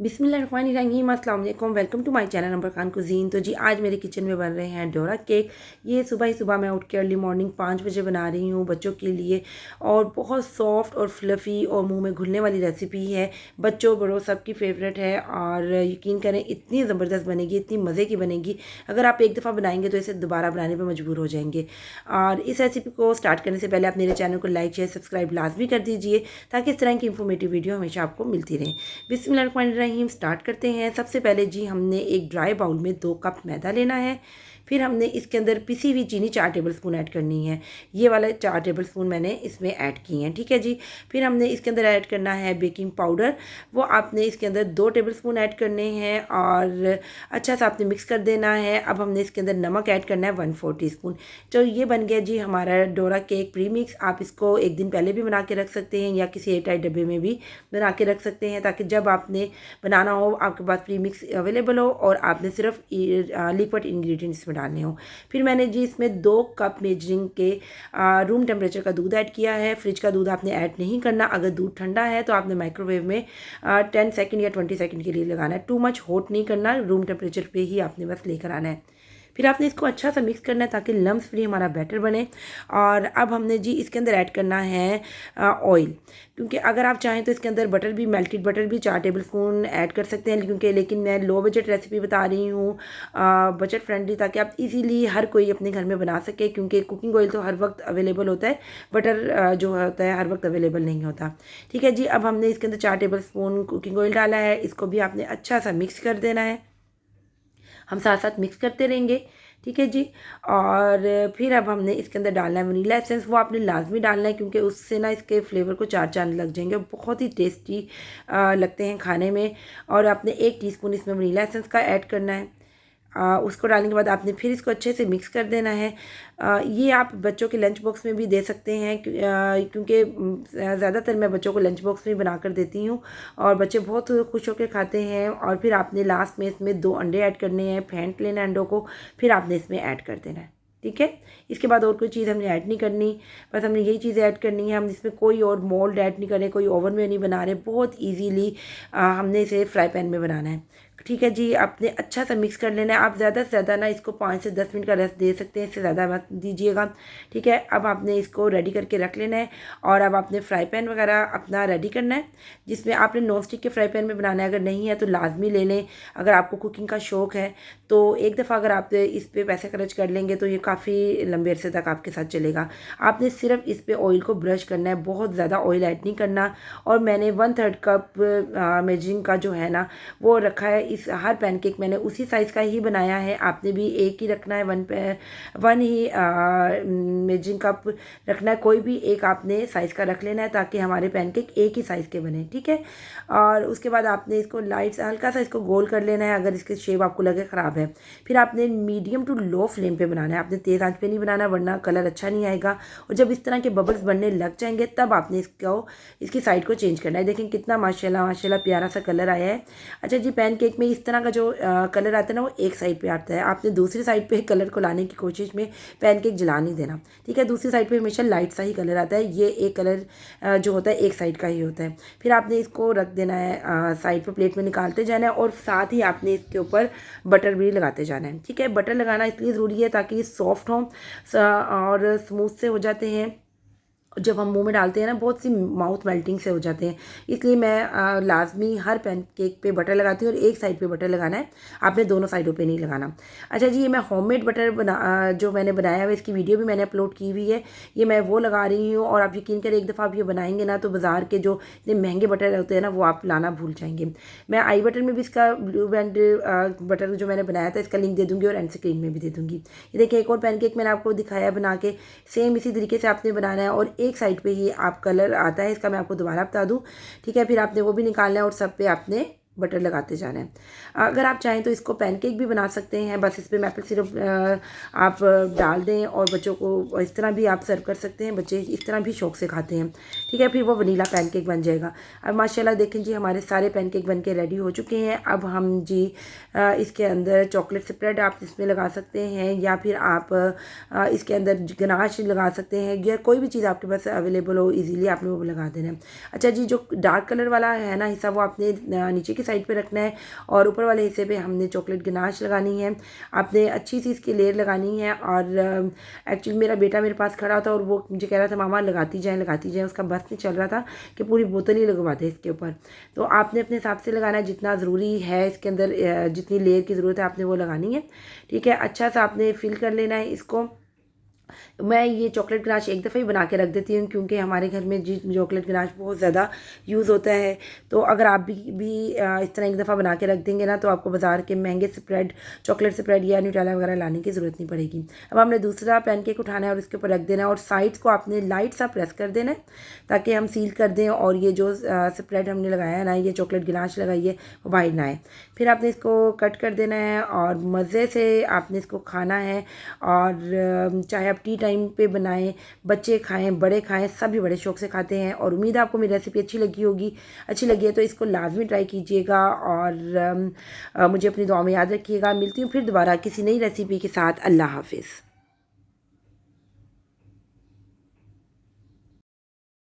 बिस्मिल्लाहिर्रहमानिर्रहीम, अस्सलाम वालेकुम। Welcome to my channel number Khan cuisine. तो जी आज मेरे किचन में बन रहे हैं डोरा केक। ये सुबह ही सुबह मैं उठ के अर्ली मॉर्निंग 5 बजे बना रही हूँ बच्चों के लिए। और बहुत सॉफ्ट और फ्लफ़ी और मुंह में घुलने वाली रेसिपी है। बच्चों बड़ों सबकी फेवरेट है और यकीन करें इतनी ज़बरदस्त बनेगी, इतनी मज़े की बनेगी। अगर आप एक दफ़ा बनाएंगे तो इसे दोबारा बनाने पर मजबूर हो जाएंगे। और इस रेसिपी को स्टार्ट करने से पहले आप मेरे चैनल को लाइक शेयर सब्सक्राइब लाजमी कर दीजिए ताकि इस तरह की इंफॉर्मेटिव वीडियो हमेशा आपको मिलती रहे। बिस्मिल्लाहिर्रहमानिर्रहीम स्टार्ट करते हैं। सबसे पहले जी हमने एक ड्राई बाउल में 2 कप मैदा लेना है। फिर हमने इसके अंदर पिसी हुई चीनी 4 टेबल स्पून ऐड करनी है। ये वाला 4 टेबल स्पून मैंने इसमें ऐड किए हैं, ठीक है जी। फिर हमने इसके अंदर ऐड करना है बेकिंग पाउडर। वो आपने इसके अंदर 2 टेबल स्पून ऐड करने हैं और अच्छा सा आपने मिक्स कर देना है। अब हमने इसके अंदर नमक ऐड करना है 1/4 टीस्पून। तो ये बन गया जी हमारा डोरा केक प्री मिक्स। आप इसको एक दिन पहले भी बना के रख सकते हैं या किसी एयरटाइट डब्बे में भी बना के रख सकते हैं ताकि जब आपने बनाना हो आपके पास प्री मिक्स अवेलेबल हो और आपने सिर्फ लिक्विड इंग्रेडिएंट्स इसमें डालने हो। फिर मैंने जी इसमें 2 कप मेजरिंग के रूम टेम्परेचर का दूध ऐड किया है। फ्रिज का दूध आपने ऐड नहीं करना। अगर दूध ठंडा है तो आपने माइक्रोवेव में 10 सेकंड या 20 सेकंड के लिए लगाना है। टू मच हॉट नहीं करना, रूम टेम्परेचर पे ही आपने बस लेकर आना है। फिर आपने इसको अच्छा सा मिक्स करना है ताकि लम्स फ्री हमारा बैटर बने। और अब हमने जी इसके अंदर ऐड करना है ऑयल, क्योंकि अगर आप चाहें तो इसके अंदर बटर भी, मेल्टेड बटर भी 4 टेबल स्पून ऐड कर सकते हैं, क्योंकि लेकिन मैं लो बजट रेसिपी बता रही हूँ, बजट फ्रेंडली, ताकि आप इजीली हर कोई अपने घर में बना सके। क्योंकि कुकिंग ऑयल तो हर वक्त अवेलेबल होता है, बटर जो होता है हर वक्त अवेलेबल नहीं होता, ठीक है जी। अब हमने इसके अंदर 4 टेबल स्पून कुकिंग ऑयल डाला है। इसको भी आपने अच्छा सा मिक्स कर देना है। हम साथ साथ मिक्स करते रहेंगे, ठीक है जी। और फिर अब हमने इसके अंदर डालना है वनीला एसेंस। वो आपने लाजमी डालना है क्योंकि उससे ना इसके फ्लेवर को चार चांद लग जाएंगे और बहुत ही टेस्टी लगते हैं खाने में। और आपने 1 टीस्पून इसमें वनीला एसेंस का ऐड करना है। उसको डालने के बाद आपने फिर इसको अच्छे से मिक्स कर देना है। ये आप बच्चों के लंच बॉक्स में भी दे सकते हैं, क्योंकि ज़्यादातर मैं बच्चों को लंच बॉक्स में बना कर देती हूँ और बच्चे बहुत खुश होकर खाते हैं। और फिर आपने लास्ट में इसमें 2 अंडे ऐड करने हैं, फेंट लेना है अंडों को, फिर आपने इसमें ऐड कर देना है, ठीक है। इसके बाद और कोई चीज़ हमने ऐड नहीं करनी, बस हमने यही चीज़ें ऐड करनी है। हम इसमें कोई और मोल्ड ऐड नहीं कर रहे, कोई ओवन में नहीं बना रहे, बहुत ईजीली हमने इसे फ्राई पैन में बनाना है, ठीक है जी। आपने अच्छा सा मिक्स कर लेना है। आप ज़्यादा से ज़्यादा ना इसको 5 से 10 मिनट का रेस्ट दे सकते हैं, इससे ज़्यादा मत दीजिएगा, ठीक है। अब आपने इसको रेडी करके रख लेना है। और अब आपने फ्राई पैन वगैरह अपना रेडी करना है, जिसमें आपने नॉन स्टिक के फ्राई पैन में बनाना है। अगर नहीं है तो लाजमी ले लें। अगर आपको कुकिंग का शौक़ है तो एक दफ़ा अगर आप इस पर पैसे खर्च कर लेंगे तो ये काफ़ी लंबे अरसे तक आपके साथ चलेगा। आपने सिर्फ इस पर ऑयल को ब्रश करना है, बहुत ज़्यादा ऑयल ऐड नहीं करना। और मैंने 1/3 कप मेजरिंग का जो है ना वो रखा है। इस हर पैनकेक मैंने उसी साइज़ का ही बनाया है। आपने भी एक ही रखना है, वन ही मेजरिंग कप रखना है। कोई भी एक आपने साइज़ का रख लेना है ताकि हमारे पैनकेक एक ही साइज़ के बने, ठीक है। और उसके बाद आपने इसको लाइट हल्का सा इसको गोल कर लेना है अगर इसकी शेप आपको लगे ख़राब है। फिर आपने मीडियम टू लो फ्लेम पे बनाना है, आपने तेज़ आंच पे नहीं बनाना वरना कलर अच्छा नहीं आएगा। और जब इस तरह के बबल्स बनने लग जाएंगे तब आपने इसकी साइड को चेंज करना है। देखें कितना माशाल्लाह माशाल्लाह प्यारा सा कलर आया है। अच्छा जी, पैनकेक में इस तरह का जो कलर आता है ना वो एक साइड पे आता है। आपने दूसरी साइड पे कलर को लाने की कोशिश में पैनकेक जला नहीं देना, ठीक है। दूसरी साइड पे हमेशा लाइट सा ही कलर आता है। ये एक कलर जो होता है एक साइड का ही होता है। फिर आपने इसको रख देना है साइड पे, प्लेट में निकालते जाना है और साथ ही आपने इसके ऊपर बटर भी लगाते जाना है, ठीक है। बटर लगाना इसलिए ज़रूरी है ताकि ये सॉफ्ट हों और स्मूथ से हो जाते हैं। जब हम मुंह में डालते हैं ना बहुत सी माउथ मेल्टिंग से हो जाते हैं, इसलिए मैं लाजमी हर पैनकेक पे बटर लगाती हूँ और एक साइड पे बटर लगाना है, आपने दोनों साइडों पे नहीं लगाना। अच्छा जी, ये मैं होममेड बटर जो मैंने बनाया हुआ इसकी वीडियो भी मैंने अपलोड की हुई है, ये मैं वो लगा रही हूँ। और आप यकीन करें एक दफ़ा आप ये बनाएंगे ना तो बाज़ार के जो इतने महंगे बटर होते हैं ना वो आप लाना भूल जाएंगे। मैं आई बटन में भी इसका ब्लू बैंड बटर जो मैंने बनाया था इसका लिंक दे दूँगी और एंड स्क्रीन में भी दे दूँगी। ये देखिए एक और पैनकेक मैंने आपको दिखाया बना के, सेम इसी तरीके से आपने बनाना है। और एक साइड पे ही आप कलर आता है इसका, मैं आपको दोबारा बता दूं, ठीक है। फिर आपने वो भी निकालना है और सब पे आपने बटर लगाते जाना है। अगर आप चाहें तो इसको पैनकेक भी बना सकते हैं, बस इस पर मैपल सिरप आप डाल दें और बच्चों को इस तरह भी आप सर्व कर सकते हैं, बच्चे इस तरह भी शौक़ से खाते हैं, ठीक है। फिर वो वनीला पैनकेक बन जाएगा। अब माशाल्लाह देखें जी हमारे सारे पैनकेक बन के रेडी हो चुके हैं। अब हम जी इसके अंदर चॉकलेट स्प्रेड आप इसमें लगा सकते हैं या फिर आप इसके अंदर गनाश लगा सकते हैं या कोई भी चीज़ आपके पास अवेलेबल हो ईजीली आपने वो लगा देना है। अच्छा जी, जो डार्क कलर वाला है ना हिस्सा वो आपने नीचे की की साइड पे रखना है और ऊपर वाले हिस्से पे हमने चॉकलेट गनाश लगानी है। आपने अच्छी सी इसकी लेयर लगानी है। और एक्चुअली मेरा बेटा मेरे पास खड़ा था और वो मुझे कह रहा था मामा लगाती जाए, उसका बस नहीं चल रहा था कि पूरी बोतल ही लगवा दे इसके ऊपर। तो आपने अपने हिसाब से लगाना है, जितना ज़रूरी है इसके अंदर जितनी लेयर की ज़रूरत है आपने वो लगानी है। ठीक है, अच्छा सा आपने फिल कर लेना है इसको। मैं ये चॉकलेट गनाश एक दफ़ा ही बना के रख देती हूँ क्योंकि हमारे घर में जी चॉकलेट गनाश बहुत ज़्यादा यूज़ होता है। तो अगर आप भी इस तरह एक दफ़ा बना के रख देंगे ना तो आपको बाज़ार के महंगे स्प्रेड, चॉकलेट स्प्रेड या न्यूटेला वगैरह लाने की ज़रूरत नहीं पड़ेगी। अब हमने दूसरा पैनकेक उठाना है और इसके ऊपर रख देना है और साइड्स को आपने लाइट सा प्रेस कर देना है ताकि हम सील कर दें और ये जो स्प्रेड हमने लगाया है ना, ये चॉकलेट गनाश लगाई है, वो बाहर ना आए। फिर आपने इसको कट कर देना है और मज़े से आपने इसको खाना है। और चाहे आप टी टाइम पे बनाएं, बच्चे खाएं, बड़े खाएं, सभी बड़े शौक से खाते हैं। और उम्मीद है आपको मेरी रेसिपी अच्छी लगी है तो इसको लाजमी ट्राई कीजिएगा और मुझे अपनी दुआ में याद रखिएगा। मिलती हूँ फिर दोबारा किसी नई रेसिपी के साथ। अल्लाह हाफिज़।